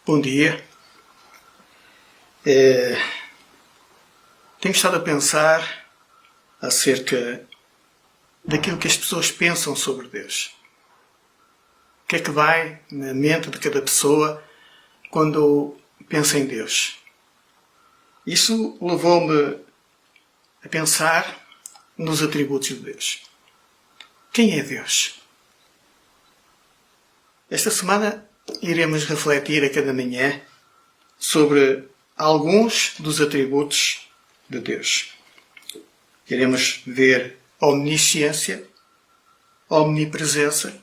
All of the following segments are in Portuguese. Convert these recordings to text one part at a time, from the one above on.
Bom dia. Tenho estado a pensar acerca daquilo que as pessoas pensam sobre Deus. O que é que vai na mente de cada pessoa quando pensa em Deus? Isso levou-me a pensar nos atributos de Deus. Quem é Deus? Esta semana iremos refletir a cada manhã sobre alguns dos atributos de Deus. Iremos ver a omnisciência, a omnipresença,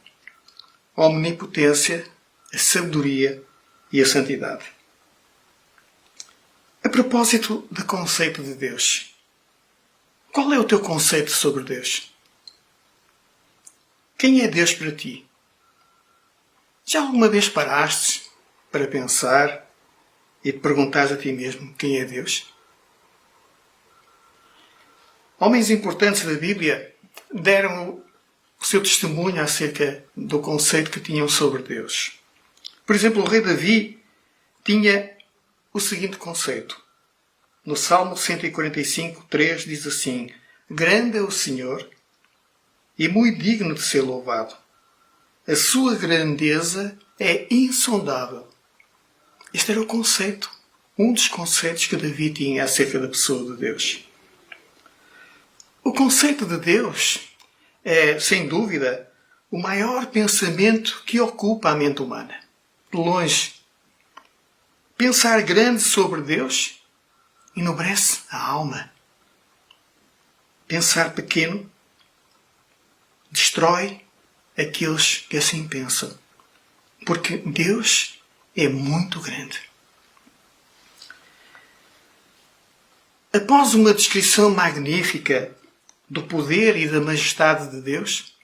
a omnipotência, a sabedoria e a santidade. A propósito do conceito de Deus, qual é o teu conceito sobre Deus? Quem é Deus para ti? Já alguma vez paraste para pensar e te perguntares a ti mesmo quem é Deus? Homens importantes da Bíblia deram o seu testemunho acerca do conceito que tinham sobre Deus. Por exemplo, o rei Davi tinha o seguinte conceito. No Salmo 145:3 diz assim: Grande é o Senhor e muito digno de ser louvado. A sua grandeza é insondável. Este era o conceito, um dos conceitos que Davi tinha acerca da pessoa de Deus. O conceito de Deus é, sem dúvida, o maior pensamento que ocupa a mente humana. De longe. Pensar grande sobre Deus enobrece a alma. Pensar pequeno destrói aqueles que assim pensam. Porque Deus é muito grande. Após uma descrição magnífica do poder e da majestade de Deus,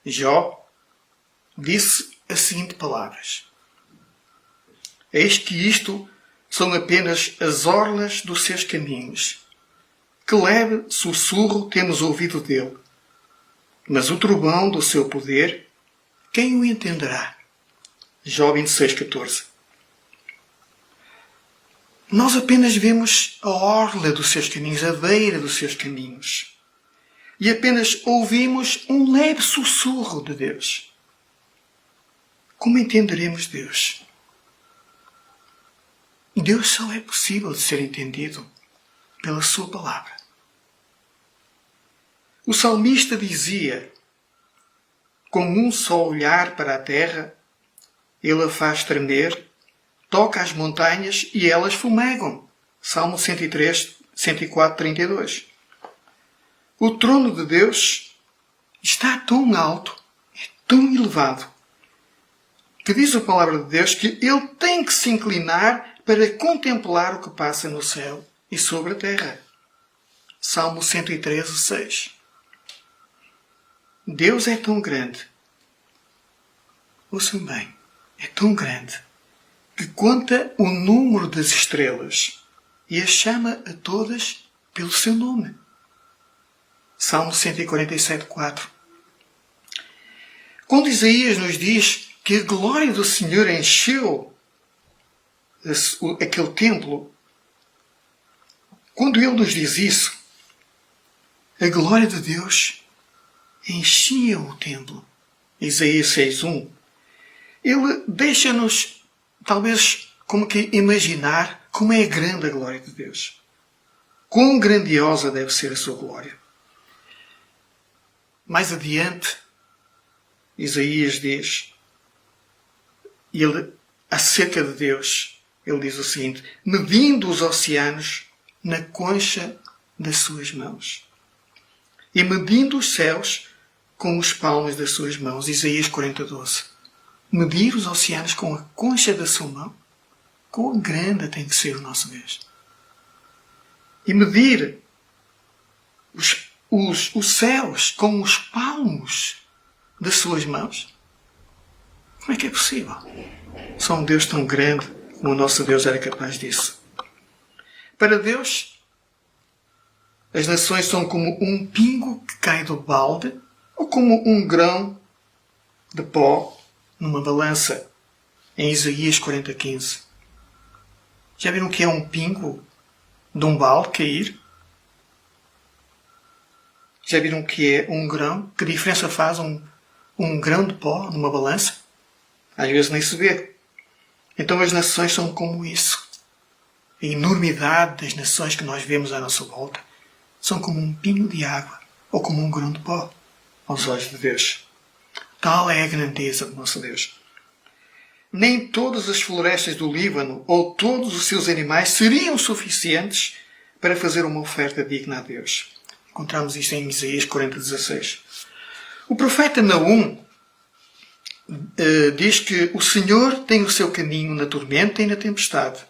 Jó disse as seguintes palavras: Eis que isto são apenas as orlas dos seus caminhos. Que leve sussurro temos ouvido dele. Mas o trovão do seu poder, quem o entenderá? Jó 26:14. Nós apenas vemos a orla dos seus caminhos, a beira dos seus caminhos. E apenas ouvimos um leve sussurro de Deus. Como entenderemos Deus? Deus só é possível de ser entendido pela sua palavra. O salmista dizia: Com um só olhar para a terra, ele a faz tremer, toca as montanhas e elas fumegam. Salmo 103, 104:32. O trono de Deus está tão alto, é tão elevado, que diz a palavra de Deus que ele tem que se inclinar para contemplar o que passa no céu e sobre a terra. Salmo 113:6. Deus é tão grande, ouçam bem, é tão grande, que conta o número das estrelas e as chama a todas pelo seu nome. Salmo 147:4. Quando Isaías nos diz que a glória do Senhor encheu aquele templo, quando ele nos diz isso, a glória de Deus enchia o templo. Isaías 6:1. Ele deixa-nos, talvez, como que imaginar como é grande a glória de Deus. Quão grandiosa deve ser a sua glória. Mais adiante, Isaías diz, acerca de Deus, ele diz o seguinte: medindo os oceanos na concha das suas mãos, e medindo os céus com os palmos das suas mãos. Isaías 40:12. Medir os oceanos com a concha da sua mão? Quão grande tem que ser o nosso Deus? E medir os céus com os palmos das suas mãos? Como é que é possível? Só um Deus tão grande como o nosso Deus era capaz disso. Para Deus, as nações são como um pingo que cai do balde ou como um grão de pó numa balança. Em Isaías 40:15. Já viram o que é um pingo de um balde cair? Já viram o que é um grão? Que diferença faz um grão de pó numa balança? Às vezes nem se vê. Então as nações são como isso. A enormidade das nações que nós vemos à nossa volta são como um pingo de água ou como um grão de pó aos olhos de Deus. Tal é a grandeza do nosso Deus. Nem todas as florestas do Líbano ou todos os seus animais seriam suficientes para fazer uma oferta digna a Deus. Encontramos isto em Isaías 40:16. O profeta Naum diz que o Senhor tem o seu caminho na tormenta e na tempestade.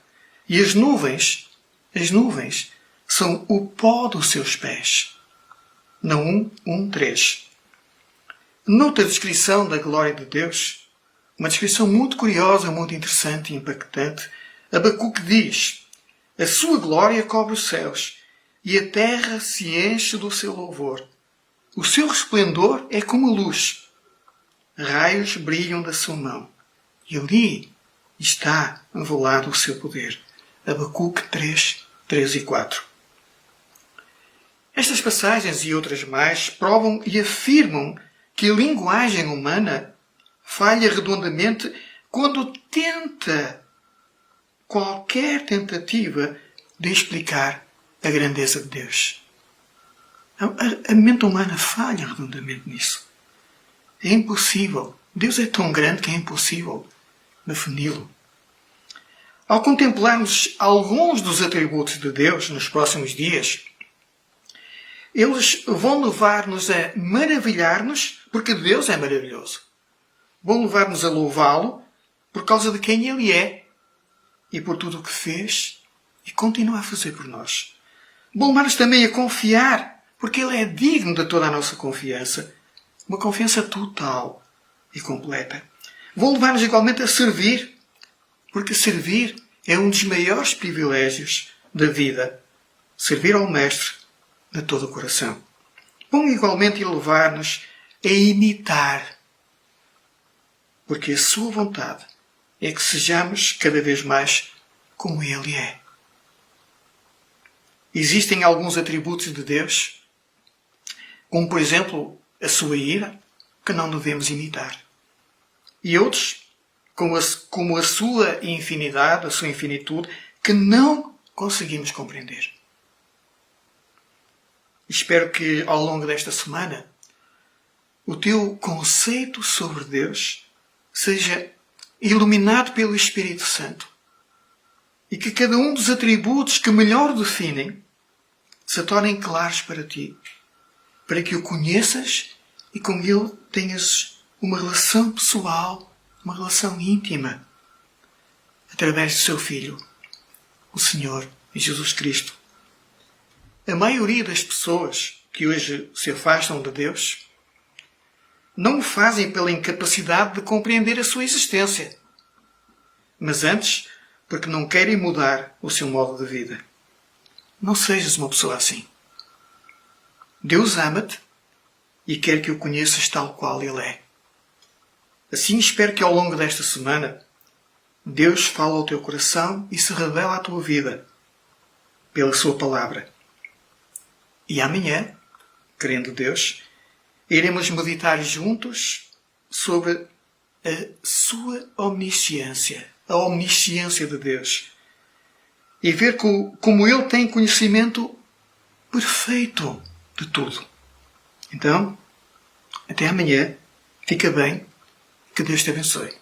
E as nuvens são o pó dos seus pés. Naum 1:3. Noutra descrição da glória de Deus, uma descrição muito curiosa, muito interessante e impactante, Abacuque diz: a sua glória cobre os céus e a terra se enche do seu louvor. O seu resplendor é como luz. Raios brilham da sua mão. E ali está envolado o seu poder. Abacuque 3 e 4. Estas passagens e outras mais provam e afirmam que a linguagem humana falha redondamente quando tenta qualquer tentativa de explicar a grandeza de Deus. A mente humana falha redondamente nisso. É impossível. Deus é tão grande que é impossível defini-lo. Ao contemplarmos alguns dos atributos de Deus nos próximos dias, eles vão levar-nos a maravilhar-nos porque Deus é maravilhoso. Vão levar-nos a louvá-lo por causa de quem Ele é e por tudo o que fez e continua a fazer por nós. Vão levar-nos também a confiar porque Ele é digno de toda a nossa confiança. Uma confiança total e completa. Vão levar-nos igualmente a servir porque servir é um dos maiores privilégios da vida. Servir ao Mestre de todo o coração. Vão igualmente levar-nos a imitar. Porque a sua vontade é que sejamos cada vez mais como Ele é. Existem alguns atributos de Deus, como por exemplo a sua ira, que não devemos imitar. E outros, como a sua infinidade, a sua infinitude, que não conseguimos compreender. Espero que ao longo desta semana o teu conceito sobre Deus seja iluminado pelo Espírito Santo e que cada um dos atributos que melhor o definem se tornem claros para ti, para que o conheças e com ele tenhas uma relação pessoal, uma relação íntima, através do seu Filho, o Senhor Jesus Cristo. A maioria das pessoas que hoje se afastam de Deus não o fazem pela incapacidade de compreender a sua existência, mas antes porque não querem mudar o seu modo de vida. Não sejas uma pessoa assim. Deus ama-te e quer que o conheças tal qual Ele é. Assim espero que ao longo desta semana Deus fale ao teu coração e se revele à tua vida pela sua palavra. E amanhã, querendo Deus, iremos meditar juntos sobre a sua omnisciência, a omnisciência de Deus. E ver como Ele tem conhecimento perfeito de tudo. Então, até amanhã. Fica bem. Que Deus te abençoe.